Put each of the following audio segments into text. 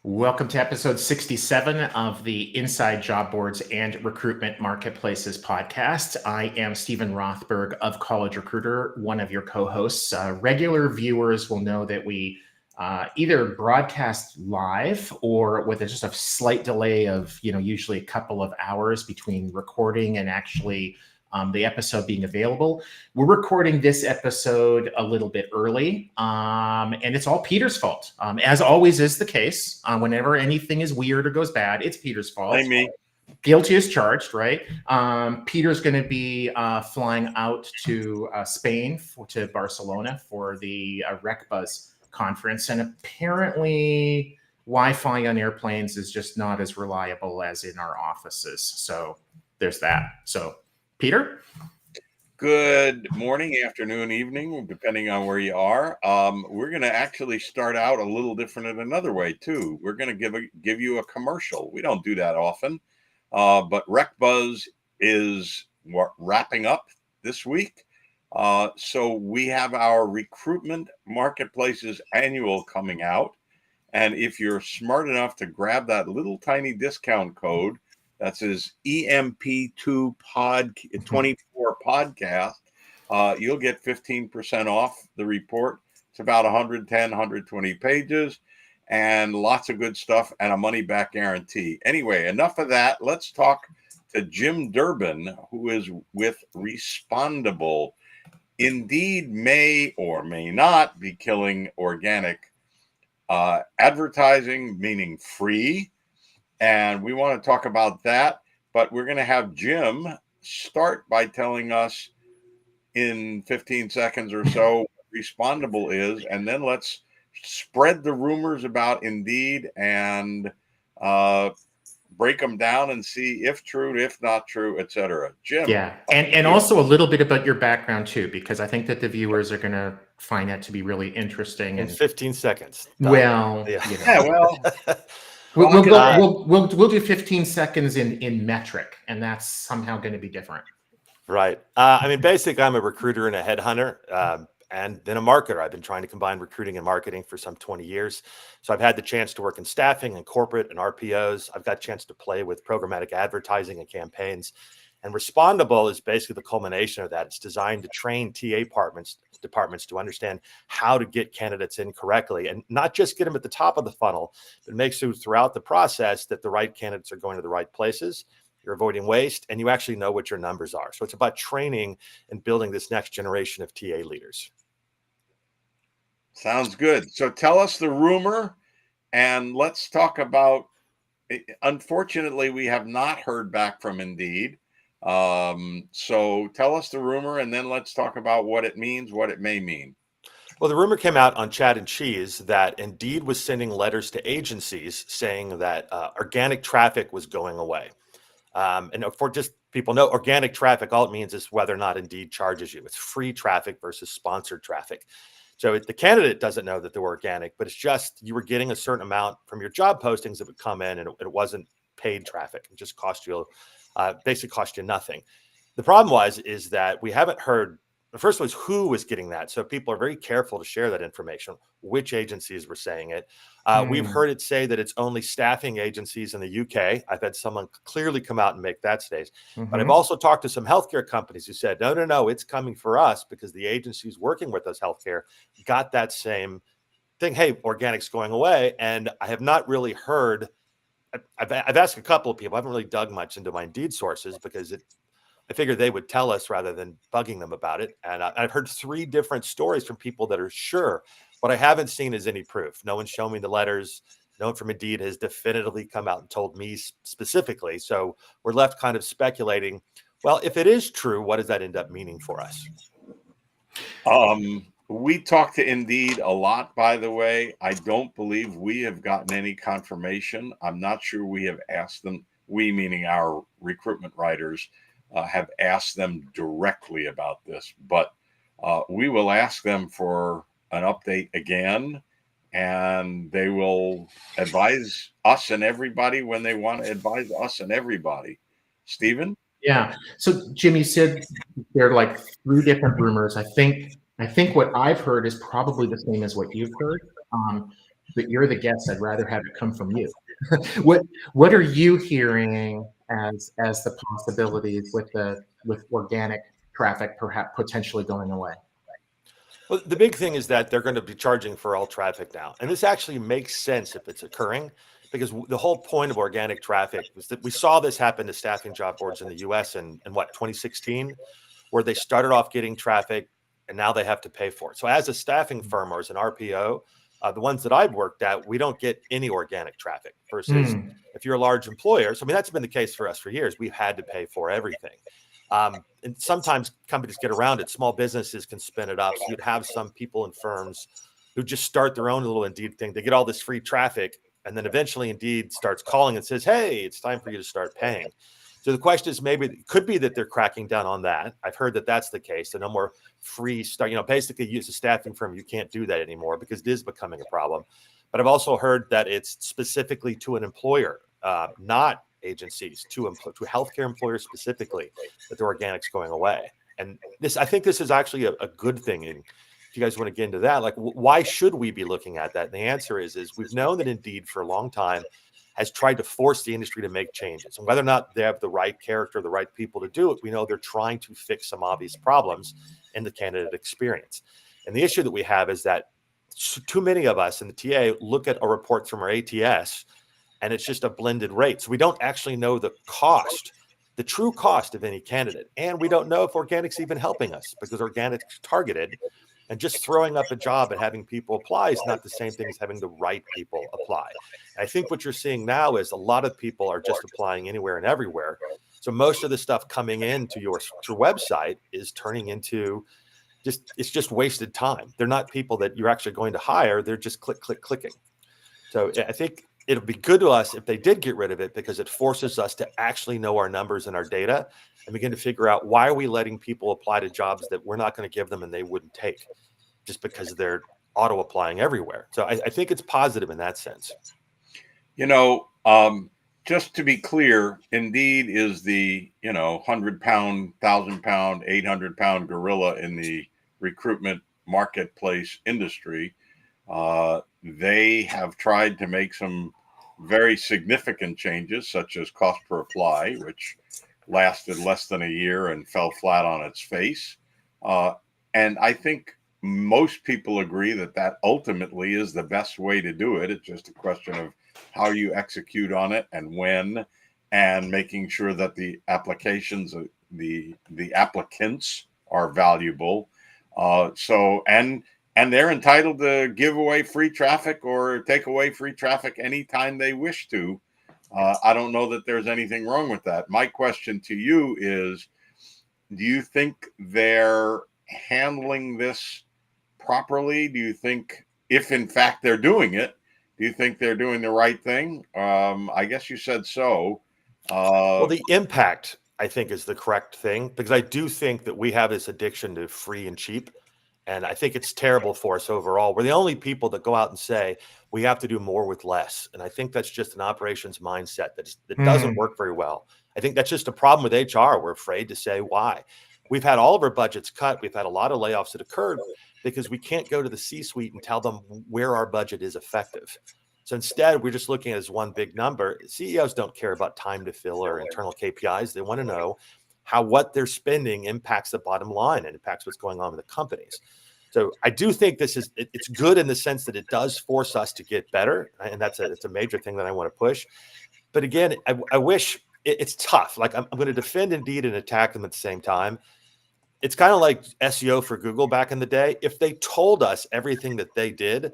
Welcome to episode 67 of the Inside Job Boards and Recruitment Marketplaces podcast. I am Stephen Rothberg of College Recruiter, one of your co-hosts. Regular viewers will know that we either broadcast live or with just a slight delay of, usually a couple of hours between recording and actually the episode being available. We're recording this episode a little bit early, and it's all Peter's fault. As always is the case, whenever anything is weird or goes bad, it's Peter's fault. Blame me. Guilty as charged, right? Peter's going to be flying out to Spain, to Barcelona for the RecBuzz conference, and apparently Wi-Fi on airplanes is just not as reliable as in our offices. So there's that. So Peter? Good morning, afternoon, evening, depending on where you are. We're going to actually start out a little different in another way, too. We're going to give you a commercial. We don't do that often, but RecBuzz is wrapping up this week. So we have our Recruitment Marketplaces Annual coming out. And if you're smart enough to grab that little tiny discount code, that says EMP2 24 podcast. You'll get 15% off the report. It's about 110, 120 pages and lots of good stuff and a money back guarantee. Anyway, enough of that. Let's talk to Jim Durbin, who is with Respondable. Indeed may or may not be killing organic advertising, meaning free. And we want to talk about that, but we're going to have Jim start by telling us in 15 seconds or so what Respondable is, and then let's spread the rumors about Indeed and break them down and see if true, if not true, etc. Jim. Yeah, and also a little bit about your background too, because I think that the viewers are going to find that to be really interesting. In 15 seconds. Well, We'll do 15 seconds in metric, and that's somehow going to be different. Right. Basically, I'm a recruiter and a headhunter, and then a marketer. I've been trying to combine recruiting and marketing for some 20 years. So I've had the chance to work in staffing and corporate and RPOs. I've got a chance to play with programmatic advertising and campaigns. And Respondable is basically the culmination of that. It's designed to train TA departments to understand how to get candidates in correctly and not just get them at the top of the funnel, but make sure throughout the process that the right candidates are going to the right places, you're avoiding waste, and you actually know what your numbers are. So it's about training and building this next generation of TA leaders. Sounds good. So tell us the rumor, and let's talk about, unfortunately, we have not heard back from Indeed. So tell us the rumor, and then let's talk about what it means, what it may mean. Well, the rumor came out on Chat and Cheese that Indeed was sending letters to agencies saying that organic traffic was going away. And for just people know, organic traffic, all it means is whether or not Indeed charges you. It's free traffic versus sponsored traffic. So the candidate doesn't know that they were organic, but it's just you were getting a certain amount from your job postings that would come in, and it wasn't paid traffic. It just cost you basically cost you nothing. The problem is that we haven't heard, the first was who was getting that. So people are very careful to share that information, which agencies were saying it. We've heard it say that it's only staffing agencies in the UK. I've had someone clearly come out and make that statement. But I've also talked to some healthcare companies who said, no, it's coming for us because the agencies working with us healthcare got that same thing. Hey, organic's going away. And I have not really heard. I've asked a couple of people. I haven't really dug much into my Indeed sources because I figured they would tell us rather than bugging them about it. And I've heard 3 different stories from people that are sure. What I haven't seen is any proof. No one's shown me the letters. No one from Indeed has definitively come out and told me specifically. So we're left kind of speculating, well, if it is true, what does that end up meaning for us? We talk to Indeed a lot, by the way. I don't believe we have gotten any confirmation. I'm not sure we have asked them, we meaning our recruitment writers, have asked them directly about this. But we will ask them for an update again, and they will advise us and everybody when they want to advise us and everybody. Stephen? Yeah. So Jimmy said there are like 3 different rumors. I think what I've heard is probably the same as what you've heard. but you're the guest. I'd rather have it come from you. What are you hearing as the possibilities with organic traffic perhaps potentially going away? Well, the big thing is that they're going to be charging for all traffic now. And this actually makes sense if it's occurring, because the whole point of organic traffic was that we saw this happen to staffing job boards in the US in what, 2016, where they started off getting traffic and now they have to pay for it. So as a staffing firm or as an RPO, the ones that I've worked at, we don't get any organic traffic versus if you're a large employer. So I mean, that's been the case for us for years. We've had to pay for everything. And sometimes companies get around it. Small businesses can spin it up. So you'd have some people in firms who just start their own little Indeed thing. They get all this free traffic, and then eventually Indeed starts calling and says, hey, it's time for you to start paying. So the question is, maybe it could be that they're cracking down on that. I've heard that that's the case. So no more free start, basically use a staffing firm. You can't do that anymore because it is becoming a problem. But I've also heard that it's specifically to an employer, not agencies, to healthcare employers specifically, that the organic's going away. And I think this is actually a good thing. And if you guys want to get into that, like, why should we be looking at that? And the answer is we've known that Indeed for a long time has tried to force the industry to make changes. And whether or not they have the right character, the right people to do it, we know they're trying to fix some obvious problems in the candidate experience. And the issue that we have is that too many of us in the TA look at a report from our ATS and it's just a blended rate. So we don't actually know the cost, the true cost of any candidate. And we don't know if organic's even helping us, because organic's targeted, and just throwing up a job and having people apply is not the same thing as having the right people apply. I think what you're seeing now is a lot of people are just applying anywhere and everywhere. So most of the stuff coming into your website is turning into it's just wasted time. They're not people that you're actually going to hire. They're just clicking. So I think it'll be good to us if they did get rid of it, because it forces us to actually know our numbers and our data and begin to figure out, why are we letting people apply to jobs that we're not going to give them and they wouldn't take just because they're auto applying everywhere. So I think it's positive in that sense. Just to be clear, Indeed is the 100-pound, 1,000-pound, 800-pound gorilla in the recruitment marketplace industry. They have tried to make some very significant changes, such as cost per apply, which lasted less than a year and fell flat on its face. And I think most people agree that ultimately is the best way to do it. It's just a question of how you execute on it and when, and making sure that the applications, the applicants are valuable. And they're entitled to give away free traffic or take away free traffic anytime they wish to. I don't know that there's anything wrong with that. My question to you is, do you think they're handling this properly? Do you think, if in fact they're doing it, do you think they're doing the right thing? I guess you said so. Well, the impact, I think, is the correct thing, because I do think that we have this addiction to free and cheap. And I think it's terrible for us overall. We're the only people that go out and say we have to do more with less. And I think that's just an operations mindset that doesn't work very well. I think that's just a problem with HR. We're afraid to say why. We've had all of our budgets cut. We've had a lot of layoffs that occurred because we can't go to the C-suite and tell them where our budget is effective. So instead, we're just looking at it as one big number. CEOs don't care about time to fill or internal KPIs. They want to know how what they're spending impacts the bottom line and impacts what's going on with the companies. So I do think it's good in the sense that it does force us to get better. And it's a major thing that I want to push. But again, I wish it's tough. Like, I'm going to defend Indeed and attack them at the same time. It's kind of like SEO for Google back in the day. If they told us everything that they did,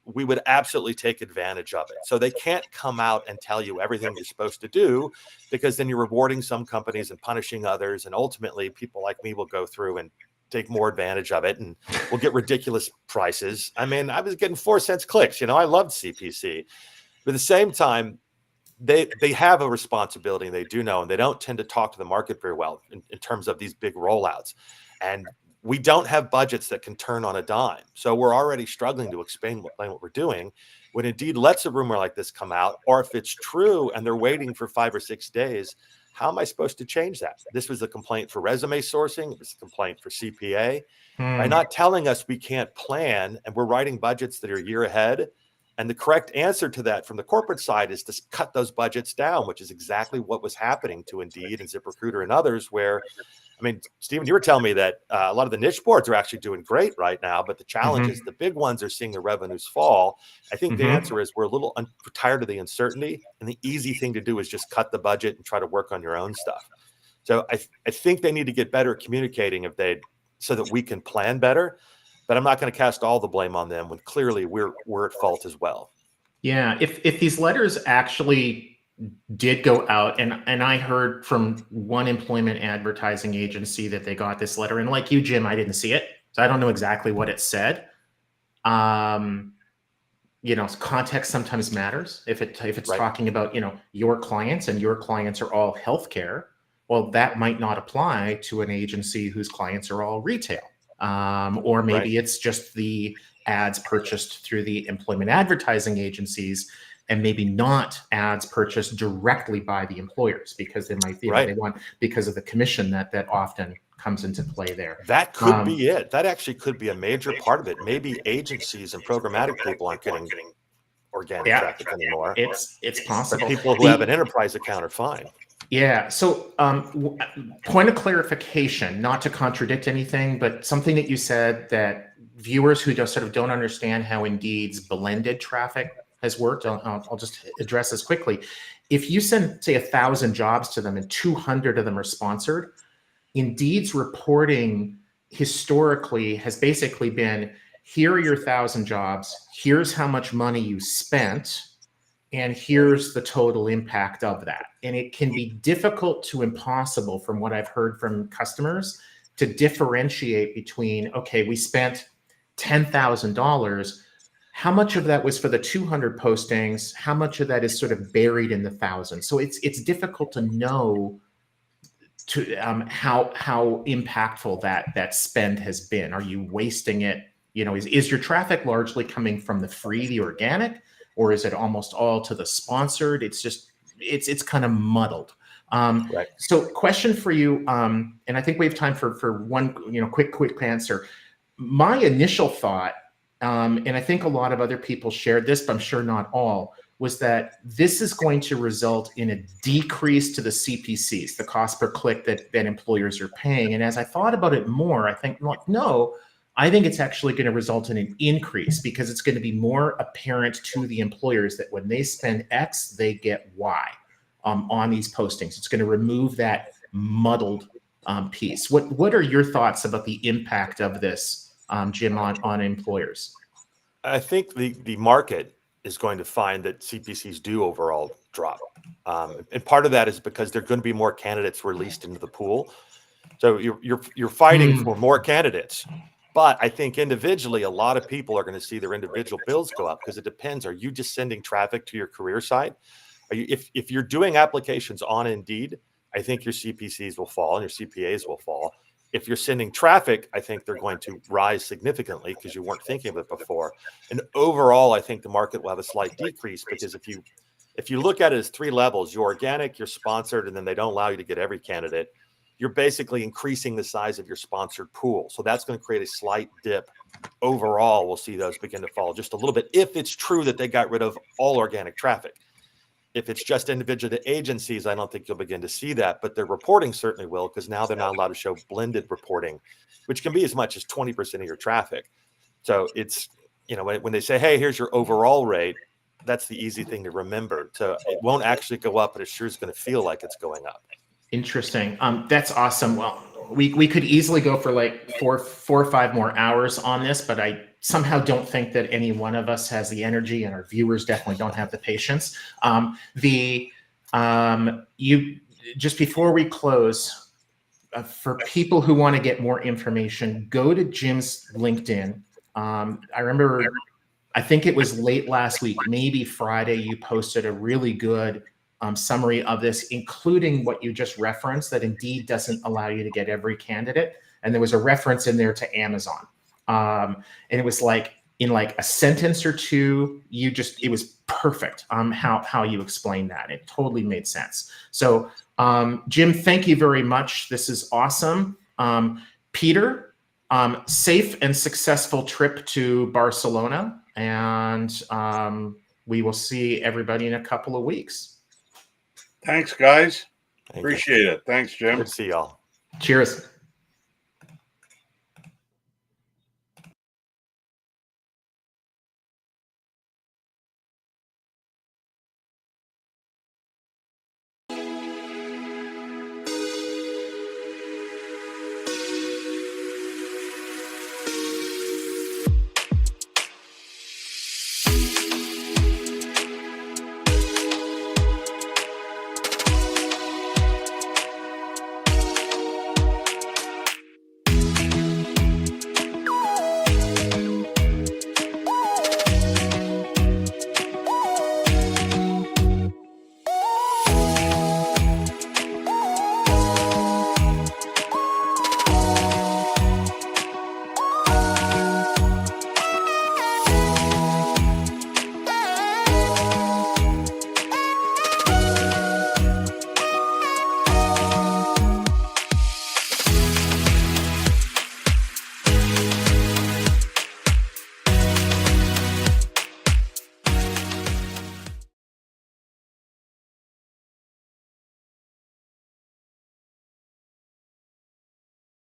we would absolutely take advantage of it. So they can't come out and tell you everything you're supposed to do, because then you're rewarding some companies and punishing others. And ultimately, people like me will go through and take more advantage of it, and we'll get ridiculous prices. I mean, I was getting 4 cents clicks. I loved CPC. But at the same time, they have a responsibility, and they do know, and they don't tend to talk to the market very well in terms of these big rollouts. And we don't have budgets that can turn on a dime. So we're already struggling to explain what we're doing. When Indeed lets a rumor like this come out, or if it's true and they're waiting for 5 or 6 days, how am I supposed to change that? This was a complaint for resume sourcing. It was a complaint for CPA. By not telling us we can't plan, and we're writing budgets that are a year ahead, And the correct answer to that from the corporate side is to cut those budgets down, which is exactly what was happening to Indeed and ZipRecruiter and others, where, I mean, Stephen, you were telling me that a lot of the niche boards are actually doing great right now, but the challenge is the big ones are seeing the revenues fall. I think the answer is we're a little tired of the uncertainty, and the easy thing to do is just cut the budget and try to work on your own stuff. So I think they need to get better at communicating so that we can plan better. But I'm not going to cast all the blame on them when clearly we're at fault as well. Yeah, if these letters actually did go out, and I heard from one employment advertising agency that they got this letter, and like you, Jim, I didn't see it, so I don't know exactly what it said. Context sometimes matters. If it's talking about your clients, and your clients are all healthcare, well, that might not apply to an agency whose clients are all retail. Or maybe it's just the ads purchased through the employment advertising agencies, and maybe not ads purchased directly by the employers, because they might they want, because of the commission that often comes into play there. That could be it. That actually could be a major part of it. Maybe agencies and programmatic people aren't getting organic traffic anymore. It's possible. But people who have an enterprise account are fine. Yeah. So point of clarification, not to contradict anything, but something that you said that viewers who don't understand how Indeed's blended traffic has worked, I'll just address this quickly. If you send, say, 1,000 jobs to them and 200 of them are sponsored, Indeed's reporting historically has basically been, here are your 1,000 jobs, here's how much money you spent, and here's the total impact of that. And it can be difficult to impossible, from what I've heard from customers, to differentiate between, okay, we spent $10,000. How much of that was for the 200 postings? How much of that is sort of buried in the 1,000? So it's difficult to know how impactful that spend has been. Are you wasting it? Is your traffic largely coming from the free, the organic, or is it almost all to the sponsored? It's kind of muddled. So question for you, and I think we have time for one quick answer. My initial thought, and I think a lot of other people shared this, but I'm sure not all, was that this is going to result in a decrease to the CPCs, the cost per click that employers are paying. And as I thought about it more, I think, no, I think it's actually going to result in an increase, because it's going to be more apparent to the employers that when they spend X, they get Y on these postings. It's going to remove that muddled piece. What are your thoughts about the impact of this, Jim, on employers? I think the market is going to find that CPCs do overall drop. And part of that is because there are going to be more candidates released into the pool. So you're fighting for more candidates. But I think individually, a lot of people are going to see their individual bills go up, because it depends. Are you just sending traffic to your career site? If you're doing applications on Indeed, I think your CPCs will fall and your CPAs will fall. If you're sending traffic, I think they're going to rise significantly, because you weren't thinking of it before. And overall, I think the market will have a slight decrease, because if you look at it as 3 levels, you're organic, you're sponsored, and then they don't allow you to get every candidate, you're basically increasing the size of your sponsored pool. So that's going to create a slight dip. Overall, we'll see those begin to fall just a little bit, if it's true that they got rid of all organic traffic. If it's just individual to agencies, I don't think you'll begin to see that, but their reporting certainly will, because now they're not allowed to show blended reporting, which can be as much as 20% of your traffic. So it's, when they say, hey, here's your overall rate, that's the easy thing to remember. So it won't actually go up, but it sure is going to feel like it's going up. Interesting. That's awesome. Well, we could easily go for like four or 5 more hours on this, but I somehow don't think that any one of us has the energy, and our viewers definitely don't have the patience. You just before we close, for people who want to get more information, go to Jim's LinkedIn. I remember, I think it was late last week, maybe Friday, you posted a really good summary of this, including what you just referenced, that Indeed doesn't allow you to get every candidate. And there was a reference in there to Amazon. And it was like, in like a sentence or two, it was perfect how you explained that. It totally made sense. So Jim, thank you very much. This is awesome. Peter, safe and successful trip to Barcelona. and we will see everybody in a couple of weeks. Thanks, guys. Thank you. Appreciate it. Thanks, Jim. Good to see y'all. Cheers.